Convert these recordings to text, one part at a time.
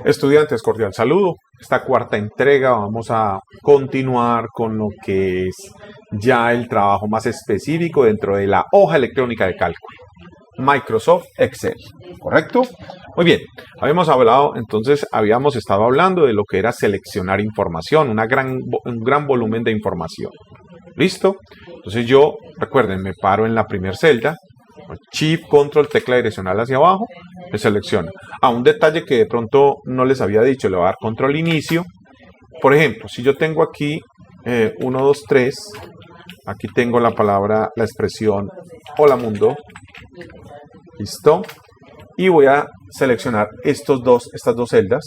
Estudiantes, cordial saludo. Esta cuarta entrega vamos a continuar con lo que es ya el trabajo más específico dentro de la hoja electrónica de cálculo. Microsoft Excel, ¿correcto? Muy bien, habíamos estado hablando de lo que era seleccionar información, un gran volumen de información. ¿Listo? Entonces recuerden, me paro en la primera celda, Shift, Control, tecla direccional hacia abajo, me selecciona. Un detalle que de pronto no les había dicho, le voy a dar Control Inicio. Por ejemplo, si yo tengo aquí 1, 2, 3, aquí tengo la expresión Hola Mundo. ¿Listo? Y voy a seleccionar estas dos celdas.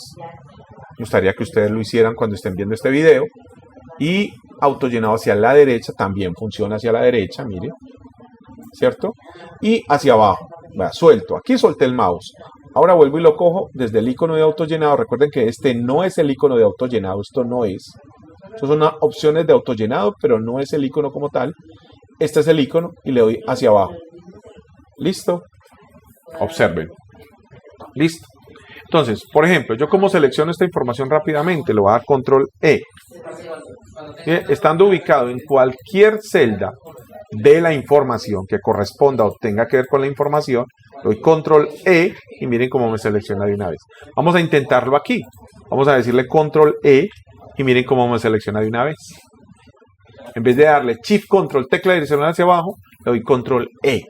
Me gustaría que ustedes lo hicieran cuando estén viendo este video. Y autollenado hacia la derecha, también funciona hacia la derecha, mire. ¿Cierto? Y hacia abajo, suelto. Aquí solté el mouse. Ahora vuelvo y lo cojo desde el icono de autollenado. Recuerden que este no es el icono de autollenado, esto no es. Estas son opciones de autollenado, pero no es el icono como tal. Este es el icono y le doy hacia abajo. ¿Listo? Observen. Listo. Entonces, por ejemplo, yo como selecciono esta información rápidamente, le voy a dar Control E. Estando ubicado en cualquier celda de la información que corresponda o tenga que ver con la información, doy Control E y miren cómo me selecciona de una vez. Vamos a intentarlo aquí. Vamos a decirle Control E y miren cómo me selecciona de una vez. En vez de darle Shift Control, tecla direccional hacia abajo, le doy Control E.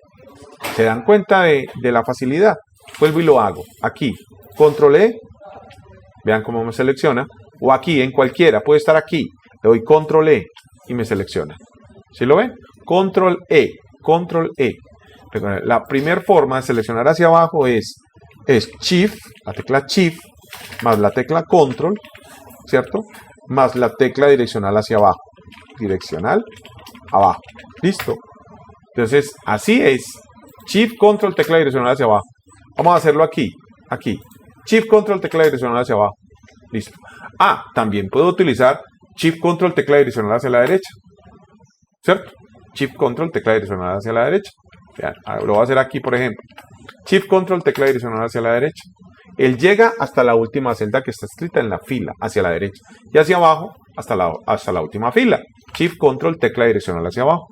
¿Se dan cuenta de la facilidad? Vuelvo y lo hago. Aquí, Control E. Vean cómo me selecciona. O aquí, en cualquiera. Puede estar aquí. Le doy Control E y me selecciona. ¿Sí lo ven? Control E. Control E. La primera forma de seleccionar hacia abajo es Shift, la tecla Shift, más la tecla Control, ¿cierto? Más la tecla direccional hacia abajo. Direccional, abajo. ¿Listo? Entonces, así es. Shift, Control, tecla direccional hacia abajo. Vamos a hacerlo aquí. Aquí. Shift, Control, tecla direccional hacia abajo. Listo. También puedo utilizar Shift, Control, tecla direccional hacia la derecha. ¿Cierto? Shift, Control, tecla direccional hacia la derecha. Vean, lo voy a hacer aquí, por ejemplo. Shift, Control, tecla direccional hacia la derecha. Él llega hasta la última celda que está escrita en la fila, hacia la derecha. Y hacia abajo, hasta la última fila. Shift, Control, tecla direccional hacia abajo.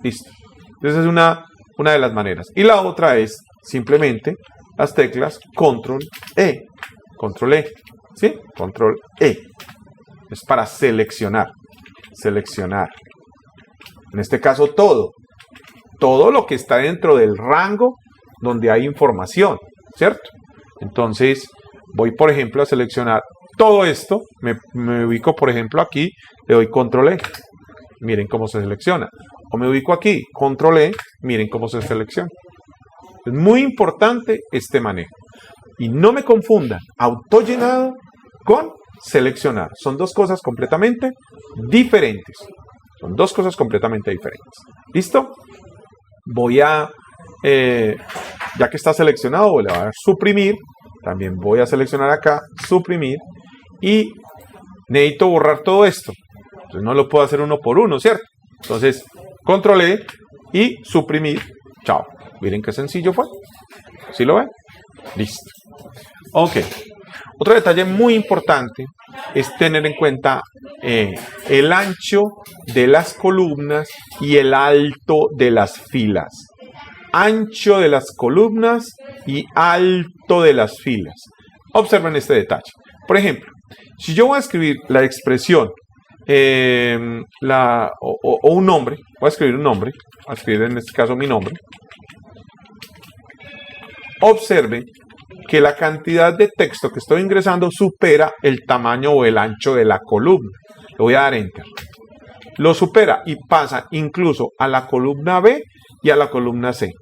Listo. Entonces es una de las maneras. Y la otra es simplemente las teclas Control E. Control E. ¿Sí? Control E. Es para seleccionar. Seleccionar. En este caso todo lo que está dentro del rango donde hay información, ¿cierto? Entonces voy, por ejemplo, a seleccionar todo esto, me ubico, por ejemplo, aquí, le doy Control E, miren cómo se selecciona. O me ubico aquí, Control E, miren cómo se selecciona. Es muy importante este manejo. Y no me confundan, autollenado con seleccionar. Son dos cosas completamente diferentes. Son dos cosas completamente diferentes. ¿Listo? Voy a, ya que está seleccionado, le voy a dar suprimir. También voy a seleccionar acá, suprimir. Y necesito borrar todo esto. Entonces no lo puedo hacer uno por uno, ¿cierto? Entonces, Control E y suprimir. Chao. Miren qué sencillo fue. ¿Sí lo ven? Listo. Ok. Otro detalle muy importante es tener en cuenta el ancho de las columnas y el alto de las filas. Ancho de las columnas y alto de las filas. Observen este detalle. Por ejemplo, si yo voy a escribir la expresión un nombre, voy a escribir un nombre, voy a escribir en este caso mi nombre. Observen que la cantidad de texto que estoy ingresando supera el tamaño o el ancho de la columna. Le voy a dar Enter. Lo supera y pasa incluso a la columna B y a la columna C.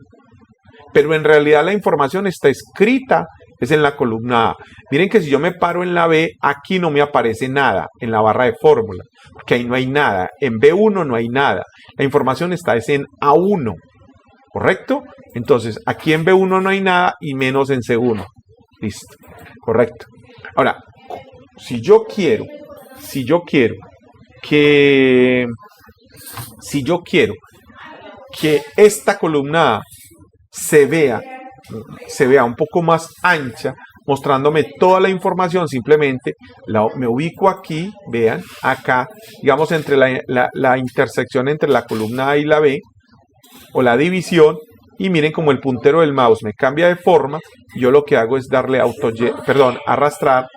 Pero en realidad la información está escrita, es en la columna A. Miren que si yo me paro en la B, aquí no me aparece nada en la barra de fórmula, porque ahí no hay nada. En B1 no hay nada. La información está en A1. ¿Correcto? Entonces, aquí en B1 no hay nada y menos en C1. Listo. Correcto. Ahora, si yo quiero que esta columna A se vea un poco más ancha, mostrándome toda la información. Simplemente me ubico aquí, vean, acá, digamos entre la intersección entre la columna A y la B, o la división, y miren como el puntero del mouse me cambia de forma. Yo lo que hago es darle arrastrar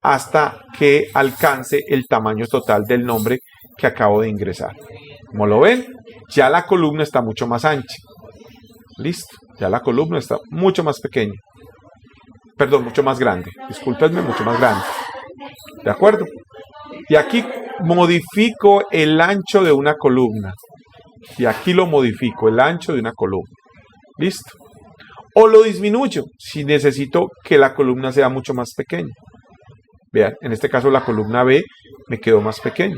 hasta que alcance el tamaño total del nombre que acabo de ingresar. Como lo ven, ya la columna está mucho más ancha. Listo, ya la columna está mucho más pequeña. Perdón, mucho más grande. Discúlpenme, mucho más grande. ¿De acuerdo? Y aquí modifico el ancho de una columna. Y aquí lo modifico, el ancho de una columna. ¿Listo? O lo disminuyo si necesito que la columna sea mucho más pequeña. Vean, en este caso la columna B me quedó más pequeña.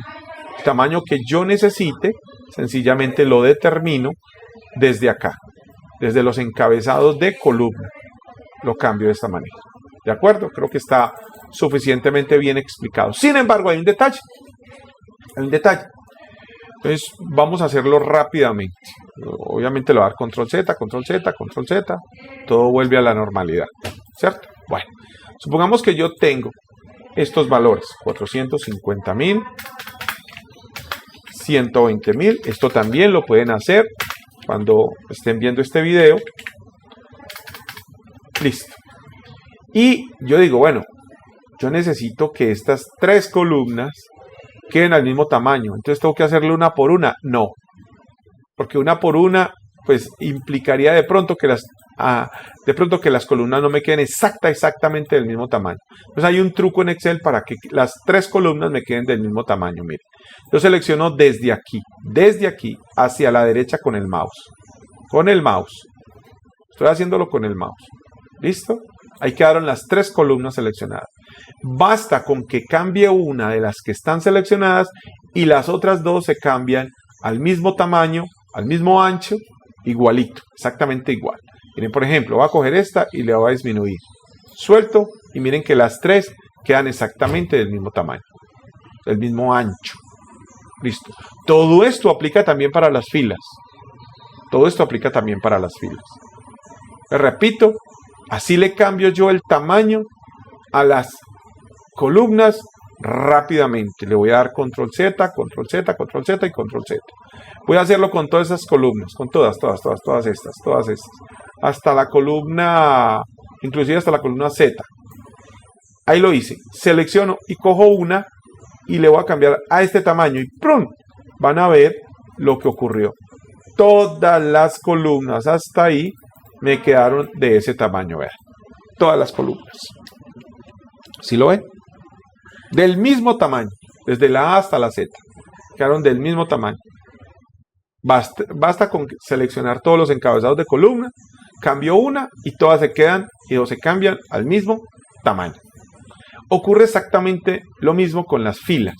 El tamaño que yo necesite, sencillamente lo determino desde acá, desde los encabezados de columna. Lo cambio de esta manera. ¿De acuerdo? Creo que está suficientemente bien explicado. Sin embargo, hay un detalle. Hay un detalle. Entonces, vamos a hacerlo rápidamente. Obviamente le voy a dar control Z, control Z, control Z. Todo vuelve a la normalidad. ¿Cierto? Bueno, supongamos que yo tengo estos valores. 450.000, 120.000. Esto también lo pueden hacer cuando estén viendo este video. Listo. Y yo digo, bueno, yo necesito que estas tres columnas queden al mismo tamaño. Entonces, ¿tengo que hacerle una por una? No. Porque una por una, pues, implicaría de pronto que las columnas no me queden exactamente del mismo tamaño. Entonces, hay un truco en Excel para que las tres columnas me queden del mismo tamaño. Miren, yo selecciono desde aquí, hacia la derecha con el mouse. Con el mouse. Estoy haciéndolo con el mouse. ¿Listo? Ahí quedaron las tres columnas seleccionadas. Basta con que cambie una de las que están seleccionadas y las otras dos se cambian al mismo tamaño, al mismo ancho, igualito, exactamente igual. Miren, por ejemplo, voy a coger esta y le voy a disminuir. Suelto y miren que las tres quedan exactamente del mismo tamaño, del mismo ancho. Listo. Todo esto aplica también para las filas. Todo esto aplica también para las filas. Les repito, así le cambio yo el tamaño a las columnas rápidamente. Le voy a dar control Z, control Z, control Z y control Z. Voy a hacerlo con todas esas columnas, con todas estas. Hasta la columna, inclusive hasta la columna Z. Ahí lo hice. Selecciono y cojo una y le voy a cambiar a este tamaño y ¡prum! Van a ver lo que ocurrió. Todas las columnas hasta ahí me quedaron de ese tamaño, vean. Todas las columnas. ¿Sí lo ven? Del mismo tamaño, desde la A hasta la Z. Quedaron del mismo tamaño. Basta con seleccionar todos los encabezados de columna, cambio una y todas se quedan o se cambian al mismo tamaño. Ocurre exactamente lo mismo con las filas.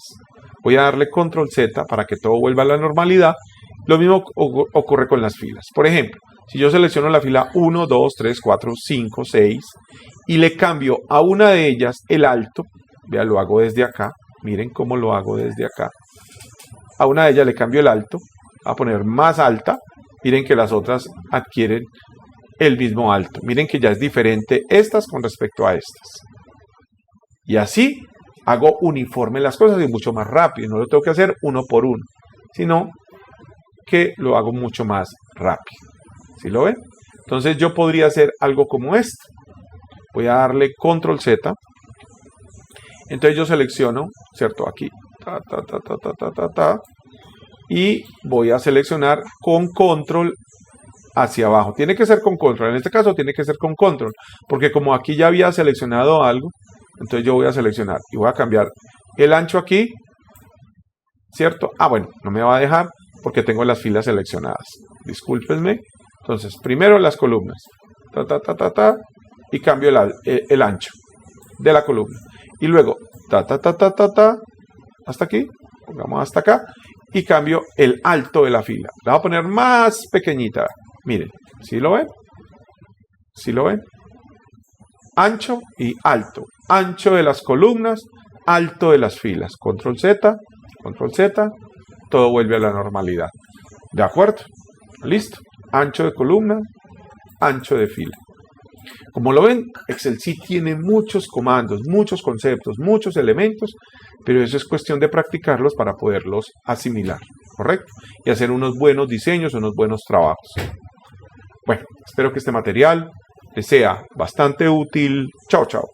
Voy a darle control Z para que todo vuelva a la normalidad. Lo mismo ocurre con las filas. Por ejemplo, si yo selecciono la fila 1, 2, 3, 4, 5, 6 y le cambio a una de ellas el alto, vean, lo hago desde acá, miren cómo lo hago desde acá. A una de ellas le cambio el alto, a poner más alta, miren que las otras adquieren el mismo alto. Miren que ya es diferente estas con respecto a estas. Y así hago uniforme las cosas y mucho más rápido. No lo tengo que hacer uno por uno, sino que lo hago mucho más rápido. ¿Sí lo ven? Entonces yo podría hacer algo como esto. Voy a darle control Z. Entonces yo selecciono, ¿cierto? Aquí. Y voy a seleccionar con control hacia abajo. Tiene que ser con control. En este caso tiene que ser con control. Porque como aquí ya había seleccionado algo, entonces yo voy a seleccionar y voy a cambiar el ancho aquí. ¿Cierto? Ah, bueno, no me va a dejar porque tengo las filas seleccionadas. Discúlpenme. Entonces, primero las columnas. Y cambio el ancho de la columna. Y luego, hasta aquí. Pongamos hasta acá. Y cambio el alto de la fila. La voy a poner más pequeñita. Miren, ¿sí lo ven? ¿Sí lo ven? Ancho y alto. Ancho de las columnas, alto de las filas. Control Z, todo vuelve a la normalidad. ¿De acuerdo? Listo. Ancho de columna, ancho de fila. Como lo ven, Excel sí tiene muchos comandos, muchos conceptos, muchos elementos, pero eso es cuestión de practicarlos para poderlos asimilar, ¿correcto? Y hacer unos buenos diseños, unos buenos trabajos. Bueno, espero que este material les sea bastante útil. Chao, chao.